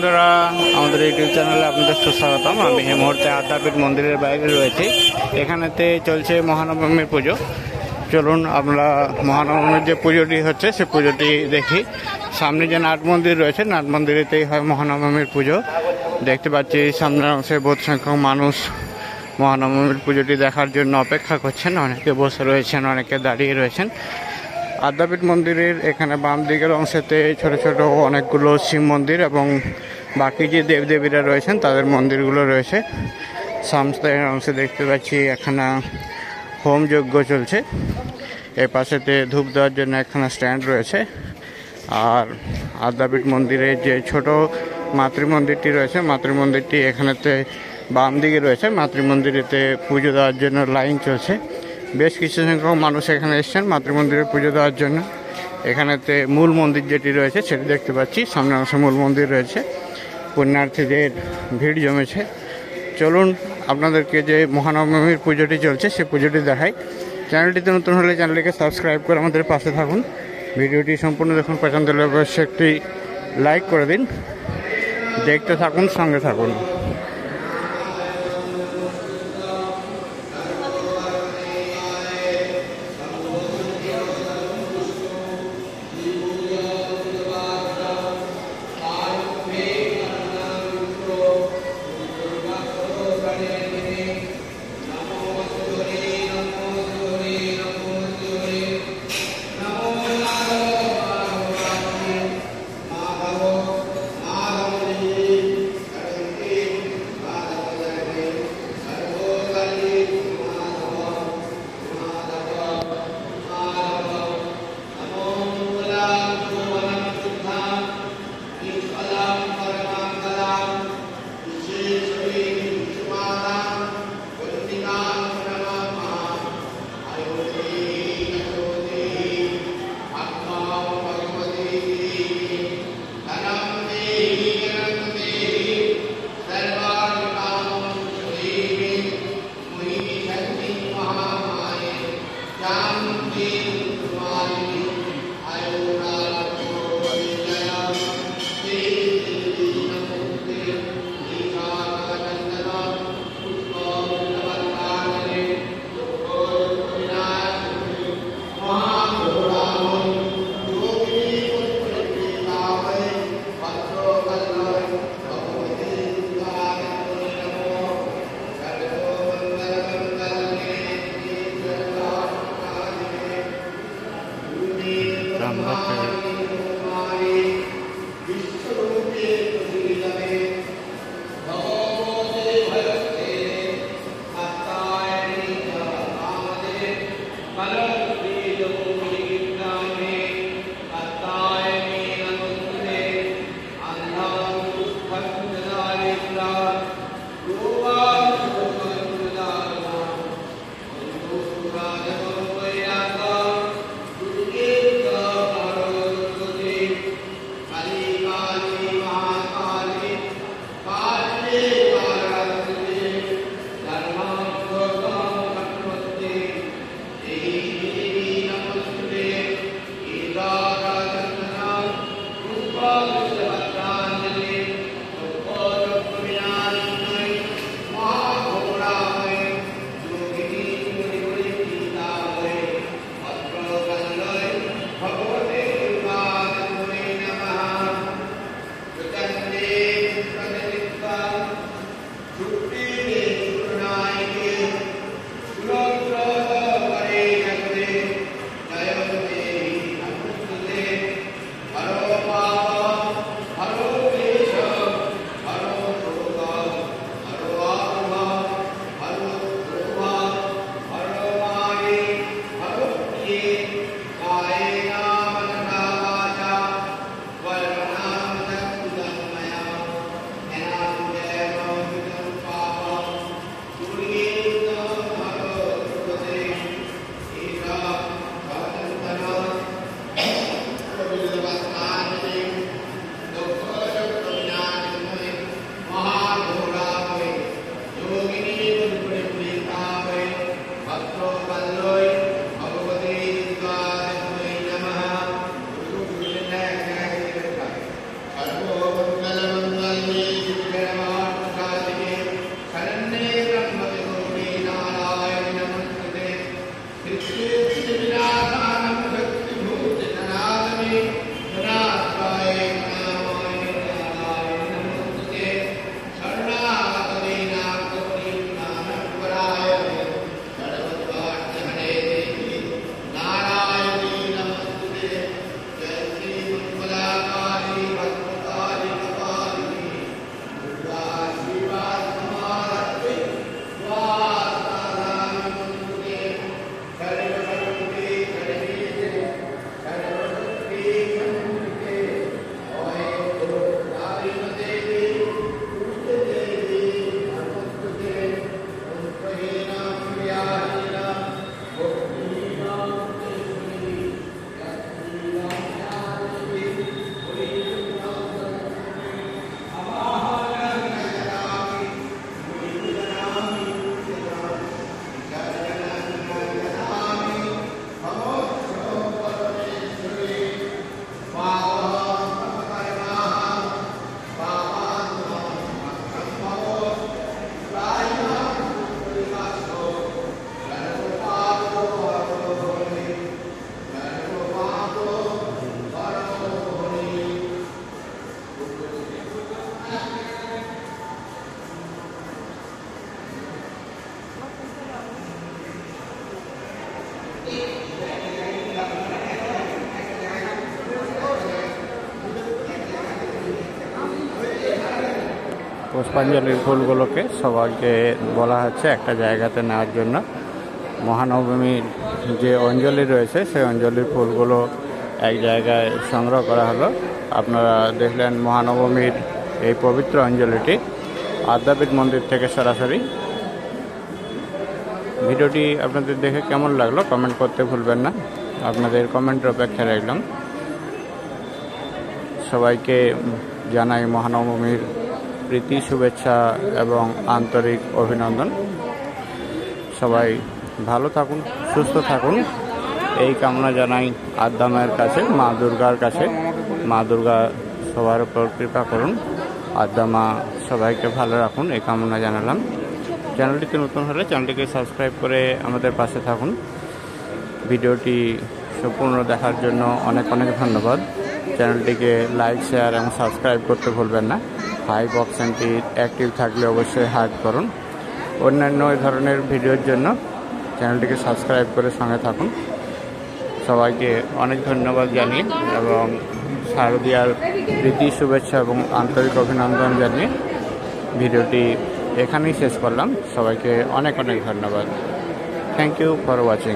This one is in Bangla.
বন্ধুরা, আমাদের ইউটিউব চ্যানেলে আপনাদের সুস্বাগতম। আমি এই মুহূর্তে আদ্যাপীঠ মন্দিরের বাইরে রয়েছি। এখানেতে চলছে মহানবমীর পুজো। চলুন আমরা মহানবমীর যে পুজোটি হচ্ছে সে পুজোটি দেখি। সামনে যে নাট মন্দির রয়েছে, নাট মন্দিরেতেই হয় মহানবমীর পুজো। দেখতে পাচ্ছি সামনের অংশে বহু সংখ্যক মানুষ মহানবমীর পুজোটি দেখার জন্য অপেক্ষা করছেন। অনেকে বসে রয়েছেন, অনেকে দাঁড়িয়ে রয়েছেন। আদ্যাপীঠ মন্দিরের এখানে বাম দিকের অংশেতে ছোট ছোট অনেকগুলো শিব মন্দির এবং বাকি যে দেবদেবীরা রয়েছেন তাদের মন্দিরগুলো রয়েছে। সামনের অংশে দেখতে পাচ্ছি এখানে হোম যজ্ঞ চলছে। এর পাশেতে ধূপ দেওয়ার জন্য এখানে স্ট্যান্ড রয়েছে। আর আদ্যাপীঠ মন্দিরের যে ছোট মাতৃমন্দিরটি রয়েছে, মাতৃমন্দিরটি এখানেতে বাম দিকে রয়েছে। মাতৃমন্দিরেতে পুজো দেওয়ার জন্য লাইন চলছে। বেশ কিছু সংখ্যক মানুষ এখানে এসেছেন মাতৃমন্দিরে পুজো দেওয়ার জন্য। এখানেতে মূল মন্দির যেটি রয়েছে সেটি দেখতে পাচ্ছি, সামনে অংশে মূল মন্দির রয়েছে। পুণ্যার্থীদের ভিড় জমেছে। চলুন আপনাদেরকে যে মহানবমীর পুজোটি চলছে সে পুজোটি দেখাই। চ্যানেলটিতে নতুন হলে চ্যানেলটিকে সাবস্ক্রাইব করে আমাদের পাশে থাকুন। ভিডিওটি সম্পূর্ণ দেখুন, পছন্দ হলে অবশ্যই একটি লাইক করে দিন। দেখতে থাকুন, সঙ্গে থাকুন। পুষ্পাঞ্জলির ফুলগুলোকে সবাইকে বলা হচ্ছে একটা জায়গাতে নেওয়ার জন্য। মহানবমীর যে অঞ্জলি রয়েছে সেই অঞ্জলির ফুলগুলো এক জায়গায় সংগ্রহ করা হলো। আপনারা দেখলেন মহানবমীর এই পবিত্র অঞ্জলিটি আদ্যাপীঠ মন্দির থেকে সরাসরি। ভিডিওটি আপনাদের দেখে কেমন লাগলো কমেন্ট করতে ভুলবেন না, আপনাদের কমেন্টের অপেক্ষা রাখলাম। সবাইকে জানাই মহানবমীর প্রীতি, শুভেচ্ছা এবং আন্তরিক অভিনন্দন। সবাই ভালো থাকুন, সুস্থ থাকুন এই কামনা জানাই আদ্যা মায়ের কাছে, মা দুর্গার কাছে। মা দুর্গা সবার উপর কৃপা করুন, আদ্যা মা সবাইকে ভালো রাখুন এই কামনা জানালাম। চ্যানেলটিতে নতুন হলে চ্যানেলটিকে সাবস্ক্রাইব করে আমাদের পাশে থাকুন। ভিডিওটি সম্পূর্ণ দেখার জন্য অনেক অনেক ধন্যবাদ। চ্যানেলটিকে লাইক, শেয়ার এবং সাবস্ক্রাইব করতে ভুলবেন না। হাইপ অপশানটি অ্যাক্টিভ থাকলে অবশ্যই হাইপ করুন। অন্যান্য এই ধরনের ভিডিওর জন্য চ্যানেলটিকে সাবস্ক্রাইব করে সঙ্গে থাকুন। সবাইকে অনেক ধন্যবাদ জানিয়ে এবং শারদীয়ার প্রীতি, শুভেচ্ছা এবং আন্তরিক অভিনন্দন জানিয়ে ভিডিওটি এখানেই শেষ করলাম। সবাইকে অনেক অনেক ধন্যবাদ। Thank you for watching.